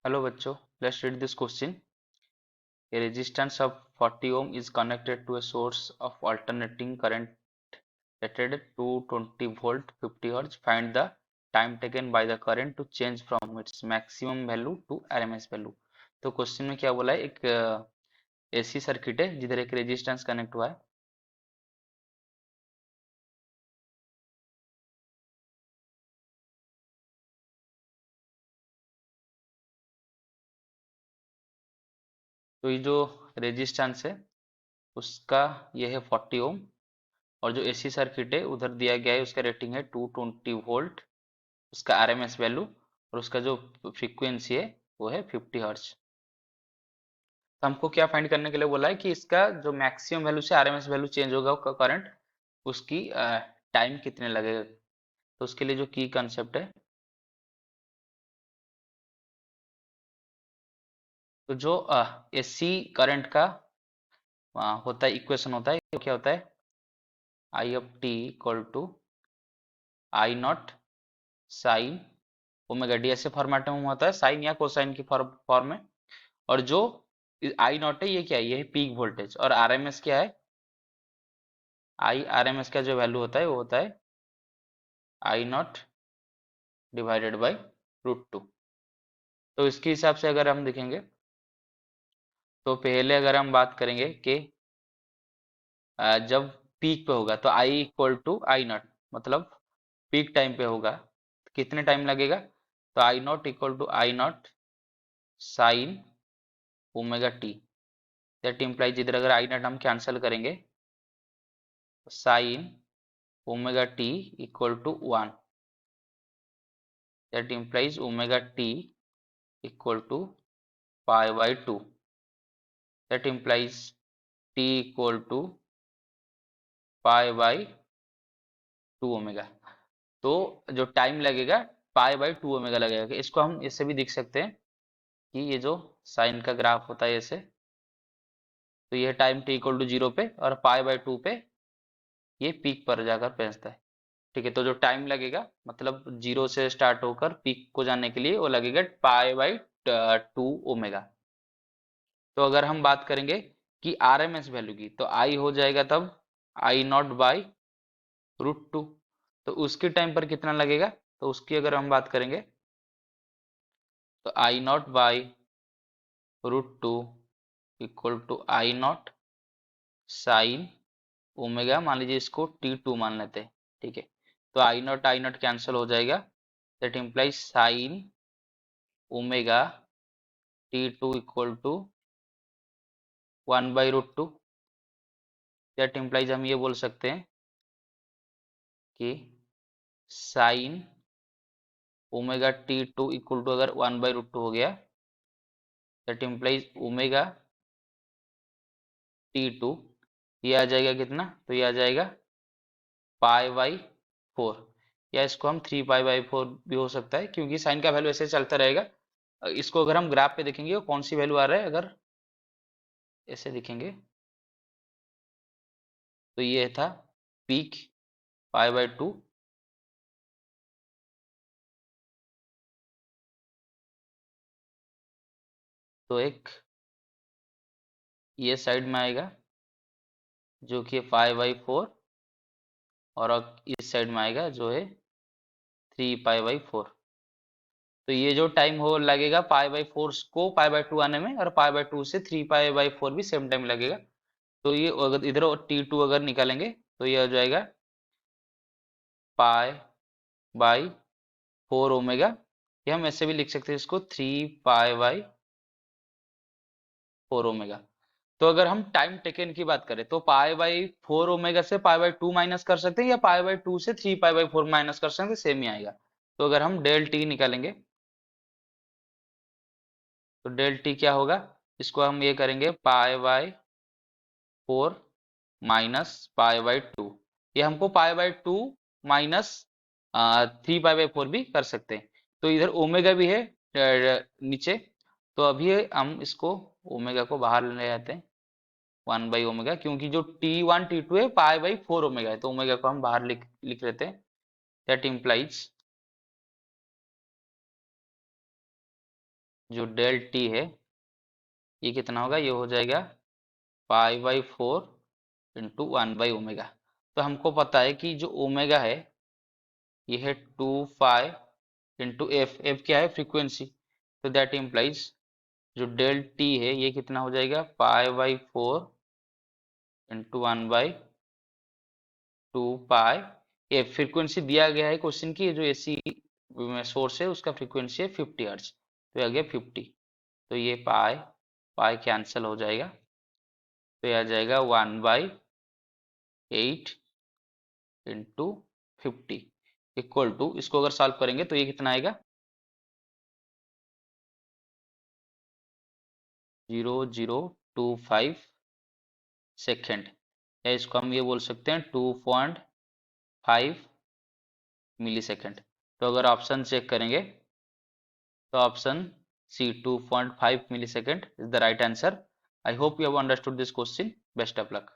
Hello बच्चों, let's read this question. A resistance of 40 ohm is connected to a source of alternating current rated to 20 volt 50 hertz. Find the time taken by the current to change from its maximum value to RMS value. तो question में क्या बोला है, एक AC circuit है जिधर एक resistance connect हुआ है। तो ये जो रेजिस्टेंस है उसका ये है 40 ओम, और जो एसी सर्किट है उधर दिया गया है उसका रेटिंग है 220 वोल्ट, उसका आरएमएस वैल्यू, और उसका जो फ्रीक्वेंसी है वो है 50 हर्ट्ज। तो हमको क्या फाइंड करने के लिए बोला है कि इसका जो मैक्सिमम वैल्यू से आरएमएस वैल्यू चेंज होगा करंट, उसकी टाइम कितने लगेगा। तो उसके लिए जो की कंसेप्ट है, तो जो एसी करंट का होता है इक्वेशन होता है, तो क्या होता है, I of T equal to I naught sine omega D, ऐसे फॉर्मेट में होता है, साइन या कोसाइन की फॉर्म में। और जो आई नॉट है ये क्या है, ये है पीक वोल्टेज, और आरएमएस क्या है, आई आरएमएस का जो वैल्यू होता है वो होता है आई नॉट डिवाइडेड बाई √2। तो इसके हिसाब से अगर हम देखेंगे तो पहले अगर हम बात करेंगे कि जब पीक पे होगा तो I equal to I naught, मतलब पीक टाइम पे होगा तो कितने टाइम लगेगा, तो I naught equal to I naught sine omega T. That implies इधर अगर आई नॉट हम कैंसिल करेंगे तो sine omega T equal to 1। That implies omega T equal to pi by 2। That implies T equal to pi by 2 omega. तो जो time लगेगा पाई by 2 omega लगेगा। इसको हम इससे भी देख सकते हैं कि ये जो साइन का ग्राफ होता है ऐसे, तो ये टाइम टी इक्वल टू 0 पे और पाई बाई 2 पे ये पीक पर जाकर पहुंचता है। ठीक है, तो जो टाइम लगेगा मतलब 0 से स्टार्ट होकर पीक को जाने के लिए वो लगेगा पाई बाई 2 ओमेगा। तो अगर हम बात करेंगे कि आरएमएस वैल्यू की, तो आई हो जाएगा तब आई नॉट बाई √2। तो उसके टाइम पर कितना लगेगा, तो उसकी अगर हम बात करेंगे तो I naught by √2 equal to I naught sine omega, मान लीजिए इसको T2 मान लेते हैं। ठीक है, तो आई नॉट कैंसिल हो जाएगा। That implies sine omega T2 equal to 1/√2। That implies हम ये बोल सकते हैं कि sign omega T2 equal to अगर 1/√2 हो गया, दैट इम्प्लाइज ओमेगा T2 ये आ जाएगा कितना, तो ये आ जाएगा पाई बाई 4, या इसको हम 3 पाई बाई 4 भी हो सकता है, क्योंकि साइन का वैल्यू ऐसे चलता रहेगा। इसको अगर हम ग्राफ पे देखेंगे वो कौन सी वैल्यू आ रहा है, अगर ऐसे देखेंगे तो ये था पीक पाई बाई 2, तो एक ये साइड में आएगा जो कि है पाई बाई 4, और अब इस साइड में आएगा जो है 3 पाई बाई 4। तो ये जो टाइम हो लगेगा पाई बाई 4 को पाई बाई 2 आने में, और पाई बाई 2 से 3 पाई बाई 4 भी सेम टाइम लगेगा। तो ये अगर इधर T2 अगर निकालेंगे तो ये हो जाएगा पाई बाई 4 ओमेगा, या हम ऐसे भी लिख सकते हैं इसको 3 पाई बाई 4 ओमेगा। तो अगर हम टाइम टेकन की बात करें तो पाई बाई 4 ओमेगा से पाई बाई 2 माइनस कर सकते हैं, या पाई बाई 2 से 3 पाई बाई 4 माइनस कर सकते हैं, सेम ही आएगा। तो अगर हम डेल टी निकालेंगे तो डेल टी क्या होगा, इसको हम ये करेंगे pi by 4 minus pi by 2, ये हमको पाई बाई 2 माइनस 3 पाई बाई 4 भी कर सकते हैं। तो इधर ओमेगा भी है नीचे, तो अभी हम इसको ओमेगा को बाहर ले आते हैं 1/ओमेगा, क्योंकि जो T1 T2 है पाई बाई 4 ओमेगा है, तो ओमेगा को हम बाहर लिख लिख लेते हैं। दैट इम्प्लाइज जो डेल टी है ये कितना होगा, ये हो जाएगा π/4 इंटू 1/ओमेगा। तो हमको पता है कि जो ओमेगा है ये है 2 पाई इंटू एफ। एफ क्या है, फ्रीक्वेंसी। तो दैट इम्प्लाइज जो डेल टी है ये कितना हो जाएगा, π/4 इंटू 1/2 पाई एफ। फ्रीक्वेंसी दिया गया है क्वेश्चन की, जो एसी सोर्स है उसका फ्रीक्वेंसी है 50 हर्ट्ज, तो ये आ गया 50। तो ये पाई पाई कैंसिल हो जाएगा, तो ये आ जाएगा 1/8 इंटू 50 इक्वल टू, इसको अगर सॉल्व करेंगे तो ये कितना आएगा, 0.025 सेकेंड, या इसको हम ये बोल सकते हैं 2.5 मिली सेकेंड। तो अगर ऑप्शन चेक करेंगे तो option C 2.5 millisecond is the right answer. I hope you have understood this question. Best of luck.